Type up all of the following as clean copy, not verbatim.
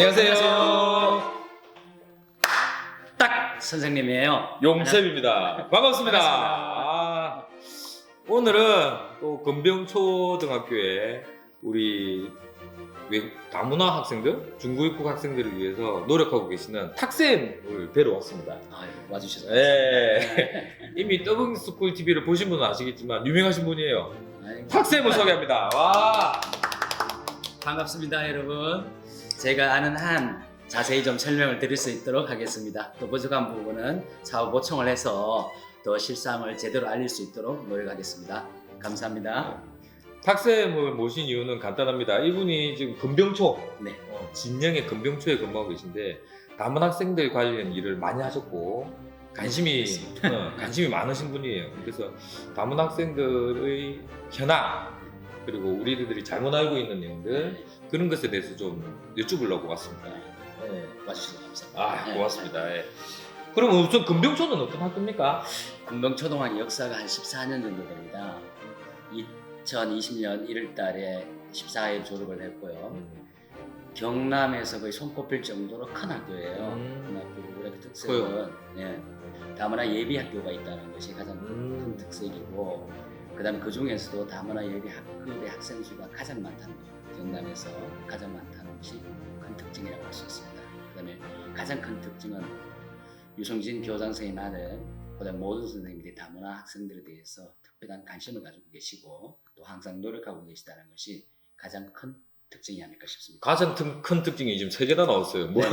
안녕하세요. 딱 선생님이에요. 용쌤입니다. 반갑습니다. 반갑습니다. 오늘은 또 금병초등학교에 우리 다문화 학생들, 중고 입국 학생들을 위해서 노력하고 계시는 탁쌤을 뵈러 왔습니다. 와주셔서 네. 이미 더빙스쿨 TV를 보신 분은 아시겠지만 유명하신 분이에요. 아이고, 탁쌤을 소개합니다. 와. 반갑습니다, 여러분. 제가 아는 한 자세히 좀 설명을 드릴 수 있도록 하겠습니다. 또 부족한 부분은 사후 보충을 해서 더 실상을 제대로 알릴 수 있도록 노력하겠습니다. 감사합니다. 탁쌤을 모신 이유는 간단합니다. 이분이 지금 금병초, 네. 진영의 금병초에 근무하고 계신데 다문 학생들 관련 일을 많이 하셨고 관심이 많으신 분이에요. 그래서 다문 학생들의 현황 그리고 우리들이 잘못 알고 있는 내용들 그런 것에 대해서 좀 여쭈보려고 왔습니다. 네. 와주셔서 감사합니다. 고맙습니다. 예. 그럼 우선 금병초는 어떤 학교입니까? 금병초등학교 역사가 한 14년 정도 됩니다. 2020년 1월 달에 14회 졸업을 했고요. 경남에서 거의 손꼽힐 정도로 큰 학교예요. 큰 학교고 우리 특색은 다문화 예비 학교가 있다는 것이 가장 큰 특색이고, 그다음에 그 중에서도 다문화 예비 학급의 학생 수가 가장 많다는 거예요. 경남에서 가장 많다는 것이 큰 특징이라고 할 수 있습니다. 그다음에 가장 큰 특징은 유성진 교장 선생님하는 그다음 모든 선생님들이 다문화 학생들에 대해서 특별한 관심을 가지고 계시고 또 항상 노력하고 계시다는 것이 가장 큰 특징이 아닐까 싶습니다. 가장 큰 특징이 지금 3개 다 나왔어요. 뭐? 세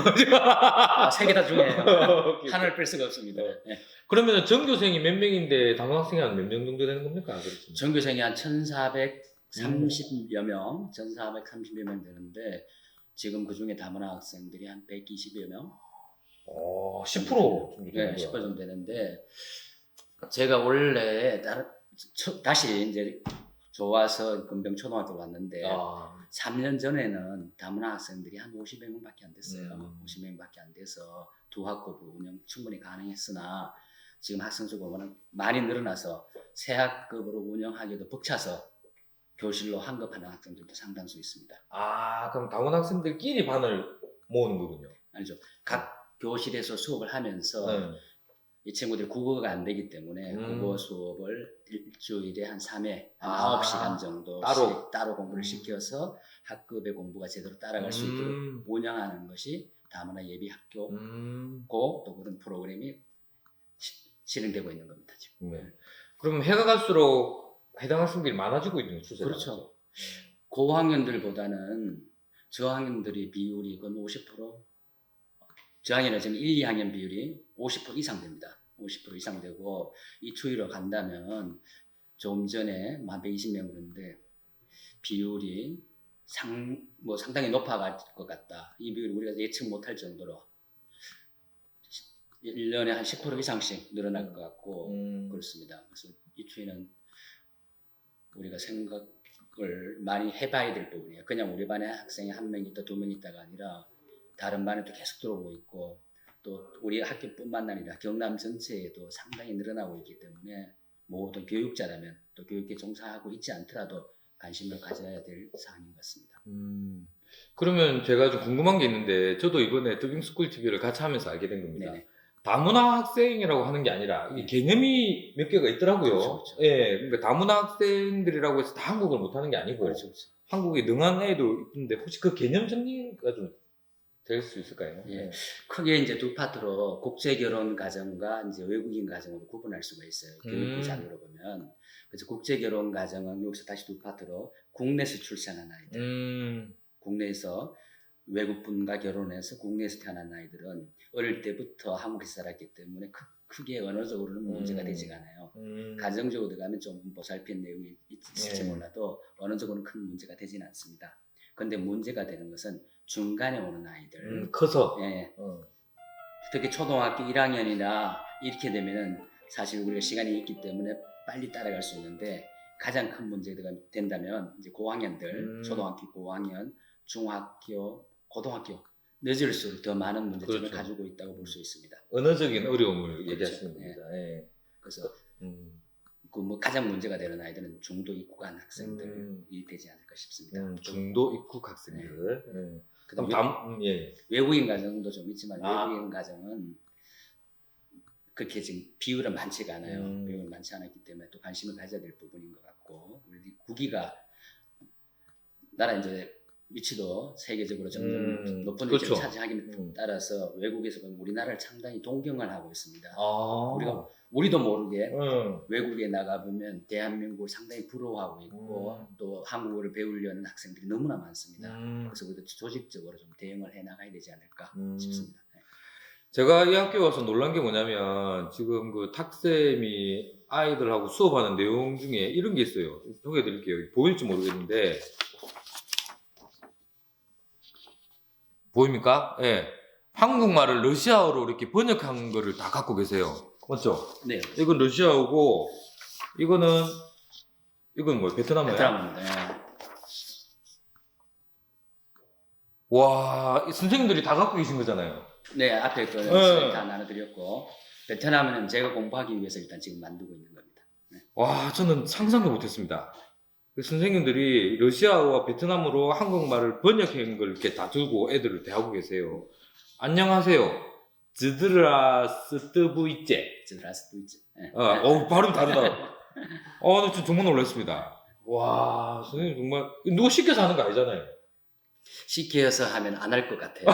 개 다 중요해요. 하나를 뺄 수가 없습니다. 네. 그러면 전교생이 몇 명인데 다문 학생이 한 몇 명 정도 되는 겁니까? 그렇죠. 전교생이 한 1,430여 명, 1,430여 명 되는데 지금 그 중에 다문화 학생들이 한 120여 명. 10% 정도 되는 네, 10% 거야. 정도 되는데 제가 원래 다시 이제 좋아서 금병초등학교로 왔는데 3년 전에는 다문화 학생들이 한 50여 명밖에 안 됐어요. 50명밖에 안 돼서 두 학급 운영 충분히 가능했으나 지금 학생 수가 워낙 많이 늘어나서 세 학급으로 운영하기도 벅차서 교실로 환급하는 학생들도 상당수 있습니다. 그럼 다문 학생들끼리 반을 모으는 거군요. 아니죠. 각 교실에서 수업을 하면서 이 친구들이 국어가 안 되기 때문에 국어 수업을 일주일에 한 3회, 한 9시간 정도씩 따로 공부를 시켜서 학급의 공부가 제대로 따라갈 수 있도록 운영하는 것이 다문화 예비 학교고 또 그런 프로그램이 진행되고 있는 겁니다. 지금. 네. 그럼 해가 갈수록 해당 학생들이 많아지고 있는 추세죠. 그렇죠. 고학년들보다는 저학년들의 비율이 거의 50%, 저학년은 지금 1, 2학년 비율이 50% 이상 됩니다. 50% 이상 되고 이 추이로 간다면 조금 전에 한 120명 그런데 비율이 상당히 높아갈 것 같다. 이 비율을 우리가 예측 못할 정도로 1년에 한 10% 이상씩 늘어날 것 같고 그렇습니다. 그래서 이 추이는 우리가 생각을 많이 해봐야 될 부분이에요. 그냥 우리 반에 학생이 한 명 있다, 두 명 있다가 아니라 다른 반에도 계속 들어오고 있고 또 우리 학교뿐만 아니라 경남 전체에도 상당히 늘어나고 있기 때문에 모든 교육자라면 또 교육에 종사하고 있지 않더라도 관심을 가져야 될 사항인 것 같습니다. 그러면 제가 좀 궁금한 게 있는데 저도 이번에 더빙스쿨 TV를 같이 하면서 알게 된 겁니다. 네네. 다문화 학생이라고 하는 게 아니라 이게 개념이 몇 개가 있더라고요. 그렇죠. 예, 그러니까 다문화 학생들이라고 해서 다 한국어를 못하는 게 아니고 그렇죠. 한국에 능한 애도 있는데 혹시 그 개념 정리가 좀 될 수 있을까요? 예. 크게 이제 두 파트로 국제 결혼 가정과 이제 외국인 가정으로 구분할 수가 있어요. 교육부 자료로 보면. 그래서 국제 결혼 가정은 여기서 다시 두 파트로 국내에서 출생한 아이들, 국내에서 외국분과 결혼해서 국내에서 태어난 아이들은 어릴 때부터 한국에서 살았기 때문에 크게 언어적으로는 문제가 되지가 않아요. 가정적으로 들어가면 좀 보살핀 내용이 있을지 몰라도 언어적으로는 큰 문제가 되지는 않습니다. 그런데 문제가 되는 것은 중간에 오는 아이들, 커서 특히 초등학교 1학년이나 이렇게 되면은 사실 우리가 시간이 있기 때문에 빨리 따라갈 수 있는데 가장 큰 문제가 된다면 이제 고학년들, 초등학교 고학년, 중학교, 고등학교 늦을수록 더 많은 문제점을 가지고 있다고 볼 수 있습니다. 언어적인 어려움을 그렇죠. 얘기하시는 겁니다. 예. 그래서 그 뭐 가장 문제가 되는 아이들은 중도 입국한 학생들이 되지 않을까 싶습니다. 중도 입국 학생들. 네. 그다음 예. 외국인 가정도 좀 있지만 아. 외국인 가정은 그렇게 지금 비율은 많지가 않아요. 비율은 많지 않았기 때문에 또 관심을 가져야 될 부분인 것 같고 우리 국위가 나라 이제 위치도 세계적으로 점점 높은 위치를 그렇죠. 차지하기에 따라서 외국에서 보면 우리나라를 상당히 동경을 하고 있습니다. 아. 우리도 모르게 외국에 나가보면 대한민국을 상당히 부러워하고 있고 또 한국어를 배우려는 학생들이 너무나 많습니다. 그래서 우리도 조직적으로 좀 대응을 해나가야 되지 않을까 싶습니다. 네. 제가 이 학교 와서 놀란 게 뭐냐면 지금 그 탁쌤이 아이들하고 수업하는 내용 중에 이런 게 있어요. 소개해 드릴게요. 보일지 모르겠는데 보입니까? 예. 한국말을 러시아어로 이렇게 번역한 거를 다 갖고 계세요. 맞죠? 네. 이건 러시아어고 이건 뭐예요? 베트남어예요? 베트남입니다. 네. 와, 이 선생님들이 다 갖고 계신 거잖아요. 네, 앞에 거는 다 나눠드렸고 베트남어는 제가 공부하기 위해서 일단 지금 만들고 있는 겁니다. 네. 와, 저는 상상도 못했습니다. 그 선생님들이 러시아어와 베트남어로 한국말을 번역한 걸 이렇게 다 들고 애들을 대하고 계세요. 안녕하세요. 즈드라스트부이제. 즈드라스트부이제. 네. 발음 다르다. 나 정말 놀랐습니다. 와, 선생님 정말 누가 시켜서 하는 거 아니잖아요. 시켜서 하면 안 할 것 같아요.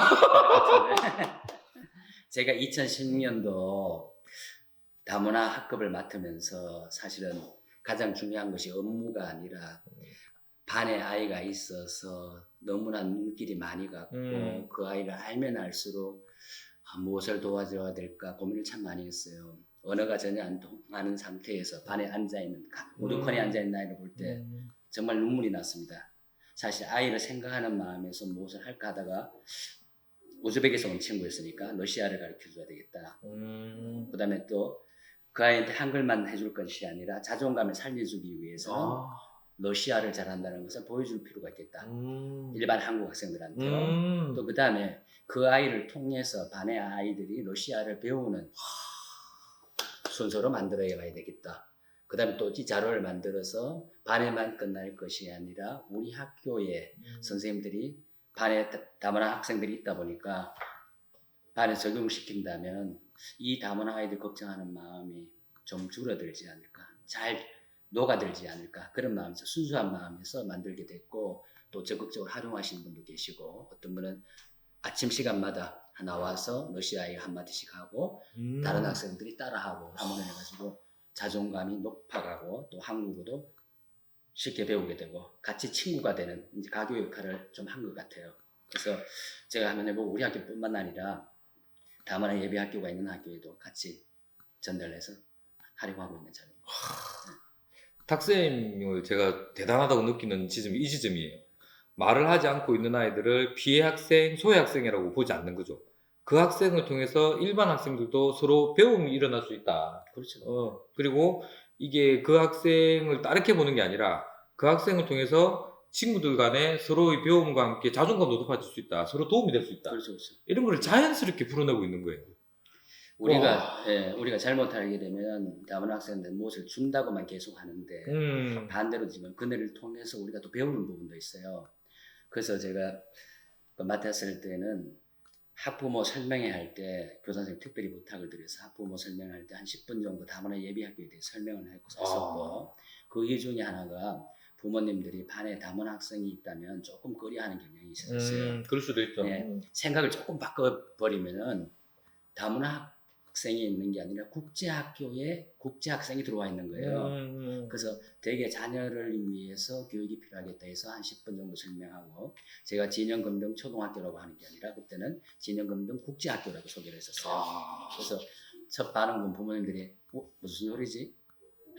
제가 2010년도 다문화 학급을 맡으면서 사실은 가장 중요한 것이 업무가 아니라 반에 아이가 있어서 너무나 눈길이 많이 갔고 그 아이를 알면 알수록 무엇을 도와줘야 될까 고민을 참 많이 했어요. 언어가 전혀 안 통하는 상태에서 반에 앉아있는 우두커니 앉아있는 아이를 볼 때 정말 눈물이 났습니다. 사실 아이를 생각하는 마음에서 무엇을 할까 하다가 우즈벡에서 온 친구였으니까 러시아를 가르쳐줘야 되겠다. 그 다음에 또 그 아이한테 한글만 해줄 것이 아니라 자존감을 살려주기 위해서는 러시아를 잘한다는 것을 보여줄 필요가 있겠다. 일반 한국 학생들한테요. 또 그 다음에 그 아이를 통해서 반의 아이들이 러시아를 배우는 순서로 만들어야 되겠다. 그 다음에 또 이 자료를 만들어서 반에만 끝날 것이 아니라 우리 학교에 선생님들이 반에 다문화 학생들이 있다 보니까 반에 적용시킨다면 이 다문화 아이들 걱정하는 마음이 좀 줄어들지 않을까, 잘 녹아들지 않을까, 그런 마음에서 순수한 마음에서 만들게 됐고 또 적극적으로 활용하시는 분도 계시고 어떤 분은 아침 시간마다 나와서 러시아에 한마디씩 하고 다른 학생들이 따라하고 하문을 해가지고 자존감이 높아가고 또 한국어도 쉽게 배우게 되고 같이 친구가 되는 이제 가교 역할을 좀 한 것 같아요. 그래서 제가 한번 해보고 우리 학교뿐만 아니라 다문화 예비 학교가 있는 학교에도 같이 전달해서 활용하고 있는 점입니다. 탁쌤을 제가 대단하다고 느끼는 지점이 이 지점이에요. 말을 하지 않고 있는 아이들을 피해 학생, 소외 학생이라고 보지 않는 거죠. 그 학생을 통해서 일반 학생들도 서로 배움이 일어날 수 있다. 그렇죠. 그리고 이게 그 학생을 따르게 보는 게 아니라 그 학생을 통해서 친구들 간에 서로의 배움과 함께 자존감도 높아질 수 있다. 서로 도움이 될 수 있다. 그렇죠, 그렇죠. 이런 걸 자연스럽게 풀어내고 있는 거예요. 우리가 잘못하게 되면 다문화 학생들 무엇을 준다고만 계속 하는데 반대로 지금 그네를 통해서 우리가 또 배우는 부분도 있어요. 그래서 제가 맡았을 때는 학부모 설명회 할 때 교사 선생님 특별히 부탁을 드려서 학부모 설명할 때 한 10분 정도 다문화 예비 학교에 대해 설명을 했었고 그 이유 중에 하나가 부모님들이 반에 다문화 학생이 있다면 조금 꺼려하는 경향이 있었어요. 그럴 수도 있죠. 네, 생각을 조금 바꿔버리면은 다문화 학생이 있는 게 아니라 국제학교에 국제학생이 들어와 있는 거예요. 그래서 대개 자녀를 위해서 교육이 필요하겠다 해서 한 10분 정도 설명하고 제가 진영금병 초등학교라고 하는 게 아니라 그때는 진영금병 국제학교라고 소개를 했었어요. 그래서 첫 반응은 부모님들이 무슨 소리지?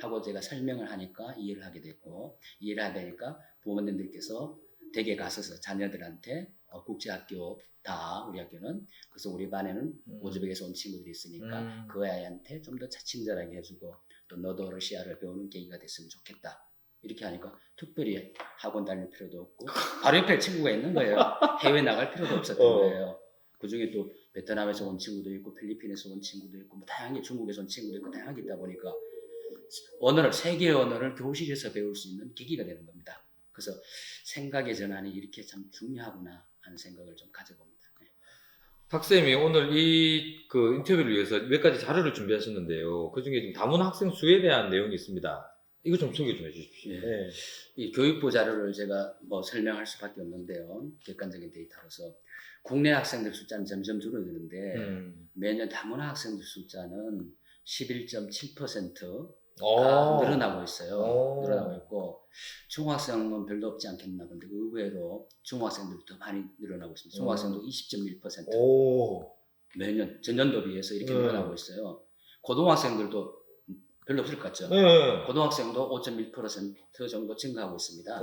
하고 제가 설명을 하니까 이해를 하게 됐고 이해를 하니까 부모님들께서 댁에 가서 자녀들한테 국제학교다 우리 학교는 그래서 우리 반에는 우즈벡에서 온 친구들이 있으니까 그 아이한테 좀 더 친절하게 해주고 또 너도 러시아를 배우는 계기가 됐으면 좋겠다 이렇게 하니까 특별히 학원 다닐 필요도 없고 바로 옆에 친구가 있는 거예요. 해외 나갈 필요도 없었던 거예요. 그 중에 또 베트남에서 온 친구도 있고 필리핀에서 온 친구도 있고 뭐 다양하게 중국에서 온 친구도 있고 다양하게 있다 보니까 언어를 세계의 언어를 교실에서 배울 수 있는 계기가 되는 겁니다. 그래서 생각의 전환이 이렇게 참 중요하구나 하는 생각을 좀 가져봅니다. 네. 탁쌤이 오늘 이 그 인터뷰를 위해서 몇 가지 자료를 준비하셨는데요. 그 중에 지금 다문화 학생 수에 대한 내용이 있습니다. 이거 좀 소개 좀 해주십시오. 예. 네. 이 교육부 자료를 제가 뭐 설명할 수밖에 없는데요. 객관적인 데이터로서 국내 학생들 숫자는 점점 줄어드는데 매년 다문화 학생들 숫자는 11.7%가 늘어나고 있어요. 늘어나고 있고 중학생은 별로 없지 않겠나 본데 의외로 중학생들도 더 많이 늘어나고 있습니다. 중학생도 20.1% 매년 전년도 비해서 이렇게 늘어나고 있어요. 고등학생들도 별로 없을 것 같죠. 고등학생도 5.1% 정도 증가하고 있습니다.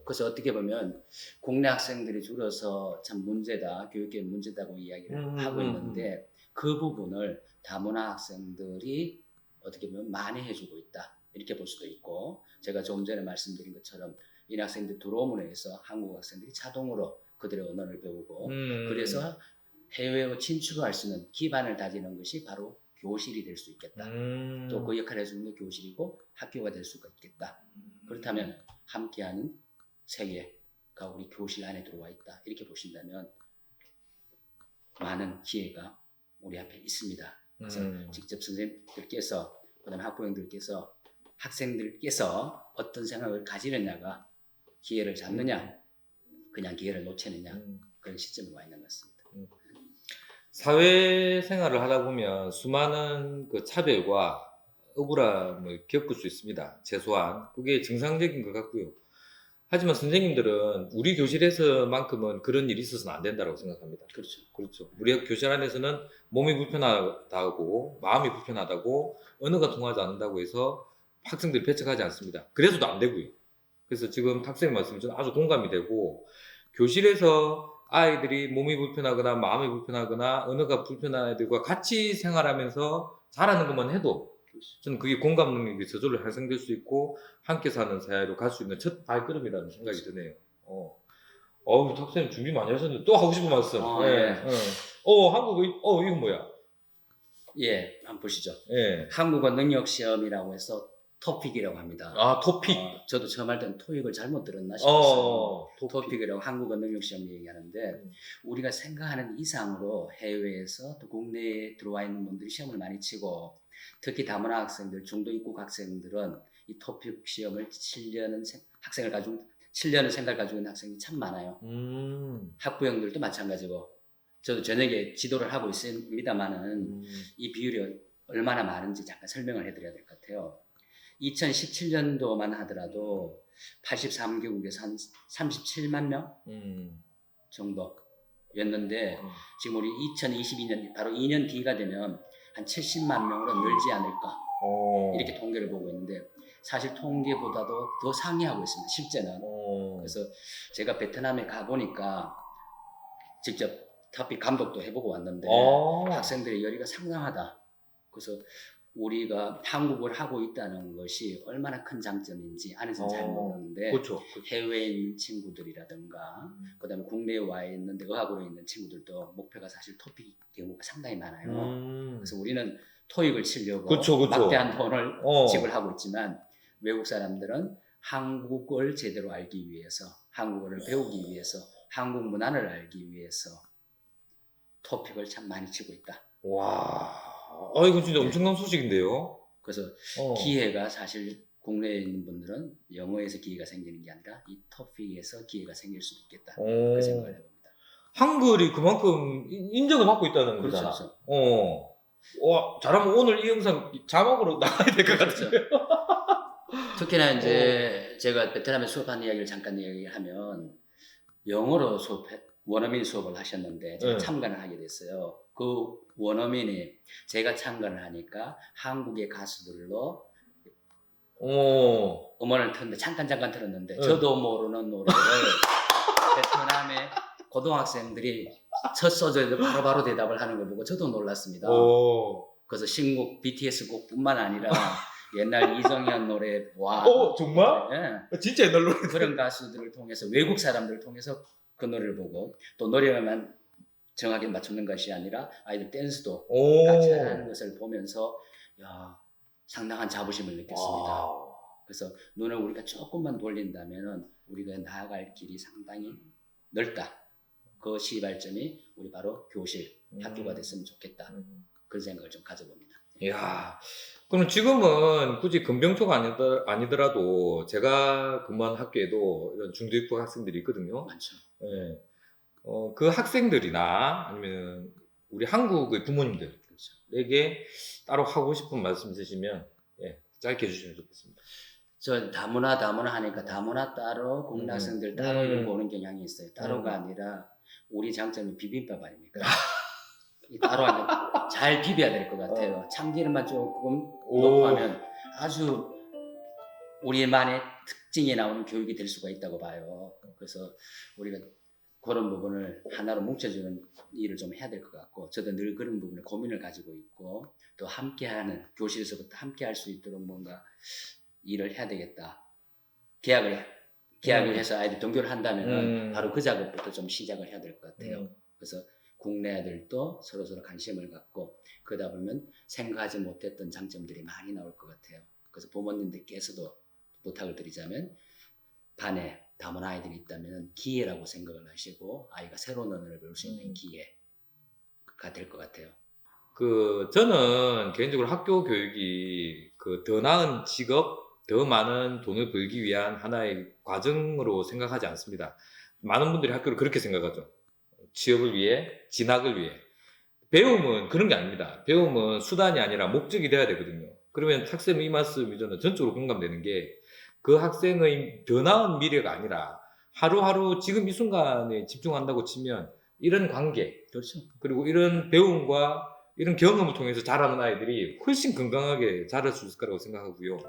그래서 어떻게 보면 국내 학생들이 줄어서 참 문제다, 교육계 문제다고 이야기를 하고 있는데 그 부분을 다문화 학생들이 어떻게 보면 많이 해주고 있다 이렇게 볼 수도 있고 제가 조금 전에 말씀드린 것처럼 이 학생들 들어옴으로 해서 한국 학생들이 자동으로 그들의 언어를 배우고 그래서 해외로 진출할 수 있는 기반을 다지는 것이 바로 교실이 될 수 있겠다. 또 그 역할을 해주는 게 교실이고 학교가 될 수가 있겠다. 그렇다면 함께하는 세계가 우리 교실 안에 들어와 있다. 이렇게 보신다면 많은 기회가 우리 앞에 있습니다. 그래서 직접 선생님들께서 그다음에 학부형들께서 학생들께서 어떤 생각을 가지느냐가 기회를 잡느냐 그냥 기회를 놓치느냐 그런 시점에 와 있는 것 같습니다. 사회생활을 하다 보면 수많은 그 차별과 억울함을 겪을 수 있습니다. 최소한 그게 정상적인 것 같고요. 하지만 선생님들은 우리 교실에서만큼은 그런 일이 있어서는 안 된다고 생각합니다. 그렇죠. 우리 교실 안에서는 몸이 불편하다고 마음이 불편하다고 언어가 통하지 않는다고 해서 학생들이 배척하지 않습니다. 그래서도 안 되고요. 그래서 지금 학생의 말씀이 저는 아주 공감이 되고 교실에서 아이들이 몸이 불편하거나 마음이 불편하거나 언어가 불편한 아이들과 같이 생활하면서 잘하는 것만 해도 저는 그게 공감 능력이 저절로 향상될 수 있고 함께 사는 사회로 갈 수 있는 첫 발걸음이라는 생각이 드네요. 탁쌤 준비 많이 하셨는데 또 하고 싶은 말씀. 한국어 이건 뭐야? 예, 한번 보시죠. 예. 한국어 능력 시험이라고 해서 토픽이라고 합니다. 토픽. 저도 처음 할 때는 토익을 잘못 들었나 싶었어요. 토픽이라고 한국어 능력 시험 얘기하는데 우리가 생각하는 이상으로 해외에서 또 국내에 들어와 있는 분들이 시험을 많이 치고 특히 다문화 학생들, 중도 입국 학생들은 이 토픽 시험을 치려는 생각을 가지고 있는 학생이 참 많아요. 학부형들도 마찬가지고 저도 저녁에 지도를 하고 있습니다만은 이 비율이 얼마나 많은지 잠깐 설명을 해드려야 될 것 같아요. 2017년도만 하더라도 83개국에서 한 37만 명 정도였는데 지금 우리 2022년 바로 2년 뒤가 되면 한 70만 명으로 늘지 않을까 이렇게 통계를 보고 있는데 사실 통계보다도 더 상회하고 있습니다. 실제는. 그래서 제가 베트남에 가보니까 직접 토픽 감독도 해보고 왔는데 학생들의 열의가 상당하다. 그래서 우리가 한국을 하고 있다는 것이 얼마나 큰 장점인지 안에서는 잘 모르는데 그렇죠. 해외에 있는 친구들이라든가 그다음에 국내에 와 있는데 의학으로 있는 친구들도 목표가 사실 토픽 경우가 상당히 많아요. 그래서 우리는 토익을 치려고 막대한 돈을 지불하고 있지만 외국 사람들은 한국을 제대로 알기 위해서 한국어를 배우기 위해서 한국 문화를 알기 위해서 토픽을 참 많이 치고 있다. 와. 이거 진짜 엄청난 소식인데요. 그래서 기회가 사실 국내에 있는 분들은 영어에서 기회가 생기는 게 아니라 이 토픽에서 기회가 생길 수 있겠다. 그 생각을 해봅니다. 한글이 그만큼 인정을 받고 있다는 거잖아. 그렇죠. 잘하면 오늘 이 영상 자막으로 나가야 될 것 같아요. 특히나 이제 제가 베트남에 수업한 이야기를 잠깐 이야기하면 영어로 원어민 수업을 하셨는데 제가 참관을 하게 됐어요. 그 원어민이 제가 참관을 하니까 한국의 가수들로 음원을 틀었는데 잠깐 틀었는데 저도 모르는 노래를 베트남의 고등학생들이 첫 소절에도 바로바로 대답을 하는 걸 보고 저도 놀랐습니다. 그래서 신곡 BTS 곡뿐만 아니라 옛날 이정현 노래 정말? 네. 진짜 옛날 노래. 그런 가수들을 통해서 외국 사람들을 통해서 그 노래를 보고 또 노래만 정확히 맞추는 것이 아니라 아이들 댄스도 같이 하는 것을 보면서 야 상당한 자부심을 느꼈습니다. 그래서 눈을 우리가 조금만 돌린다면은 우리가 나아갈 길이 상당히 넓다. 그 시발점이 우리 바로 교실, 학교가 됐으면 좋겠다. 그런 생각을 좀 가져봅니다. 이야, 그럼 지금은 굳이 금병초가 아니더라도 제가 근무한 학교에도 이런 중도입부 학생들이 있거든요. 많죠. 예. 그 학생들이나 아니면 우리 한국의 부모님들에게 따로 하고 싶은 말씀 있으시면 짧게 해주시면 좋겠습니다. 저 다문화 하니까 다문화 따로 국내 학생들 따로 이렇게 보는 경향이 있어요. 따로가 아니라 우리 장점이 비빔밥 아닙니까? 이 따로 하면 잘 비벼야 될 것 같아요. 참기름만 조금 넣고 하면 아주 우리만의 특징이 나오는 교육이 될 수가 있다고 봐요. 그래서 우리가 그런 부분을 하나로 뭉쳐주는 일을 좀 해야 될 것 같고, 저도 늘 그런 부분에 고민을 가지고 있고, 또 함께하는 교실에서부터 함께할 수 있도록 뭔가 일을 해야 되겠다. 계약을 해서 아이들 등교를 한다면은 바로 그 작업부터 좀 시작을 해야 될 것 같아요. 그래서 국내 애들도 서로 관심을 갖고 그러다 보면 생각하지 못했던 장점들이 많이 나올 것 같아요. 그래서 부모님들께서도 부탁을 드리자면 반에 다문화 아이들이 있다면 기회라고 생각을 하시고 아이가 새로운 언어를 배울 수 있는 기회가 될 것 같아요. 저는 개인적으로 학교 교육이 더 나은 직업, 더 많은 돈을 벌기 위한 하나의 과정으로 생각하지 않습니다. 많은 분들이 학교를 그렇게 생각하죠. 취업을 위해, 진학을 위해. 배움은 그런 게 아닙니다. 배움은 수단이 아니라 목적이 돼야 되거든요. 그러면 학생의 이 말씀이 저는 전적으로 공감되는 게 그 학생의 더 나은 미래가 아니라 하루하루 지금 이 순간에 집중한다고 치면 이런 관계, 그렇죠. 그리고 이런 배움과 이런 경험을 통해서 자라는 아이들이 훨씬 건강하게 자랄 수 있을 거라고 생각하고요.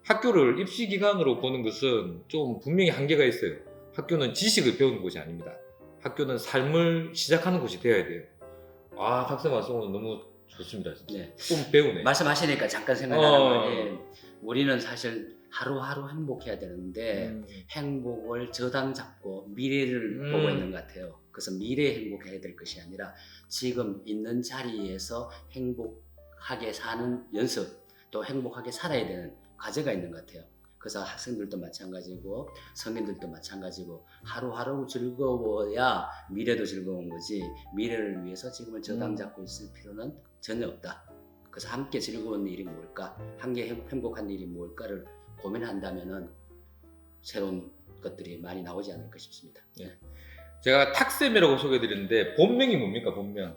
학교를 입시 기관으로 보는 것은 좀 분명히 한계가 있어요. 학교는 지식을 배우는 곳이 아닙니다. 학교는 삶을 시작하는 곳이 되어야 돼요. 학생 말씀은 너무 좋습니다. 진짜. 네. 좀 배우네. 말씀하시니까 잠깐 생각나는 말이 우리는 사실 하루하루 행복해야 되는데 행복을 저당 잡고 미래를 보고 있는 것 같아요. 그래서 미래에 행복해야 될 것이 아니라 지금 있는 자리에서 행복하게 사는 연습, 또 행복하게 살아야 되는 과제가 있는 것 같아요. 그래서 학생들도 마찬가지고 성인들도 마찬가지고 하루하루 즐거워야 미래도 즐거운 거지 미래를 위해서 지금을 저당 잡고 있을 필요는 전혀 없다. 그래서 함께 즐거운 일이 뭘까, 함께 행복한 일이 뭘까를 고민한다면은 새로운 것들이 많이 나오지 않을까 싶습니다. 제가 탁쌤이라고 소개해드렸는데 본명이 뭡니까? 본명?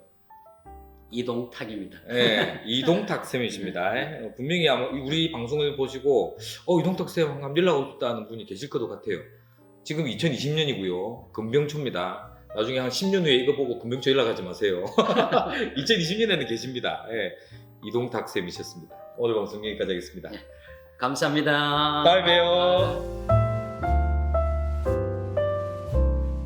이동탁입니다. 네, 이동탁 쌤이십니다. 분명히 아마 우리 방송을 보시고 이동탁 쌤 한번 연락 오셨다는 분이 계실 것 같아요. 지금 2020년이고요. 금병초입니다. 나중에 한 10년 후에 이거 보고 금병초 연락하지 마세요. 2020년에는 계십니다. 이동탁 쌤이셨습니다. 오늘 방송 여기까지 하겠습니다. 감사합니다. 다음에 봬요.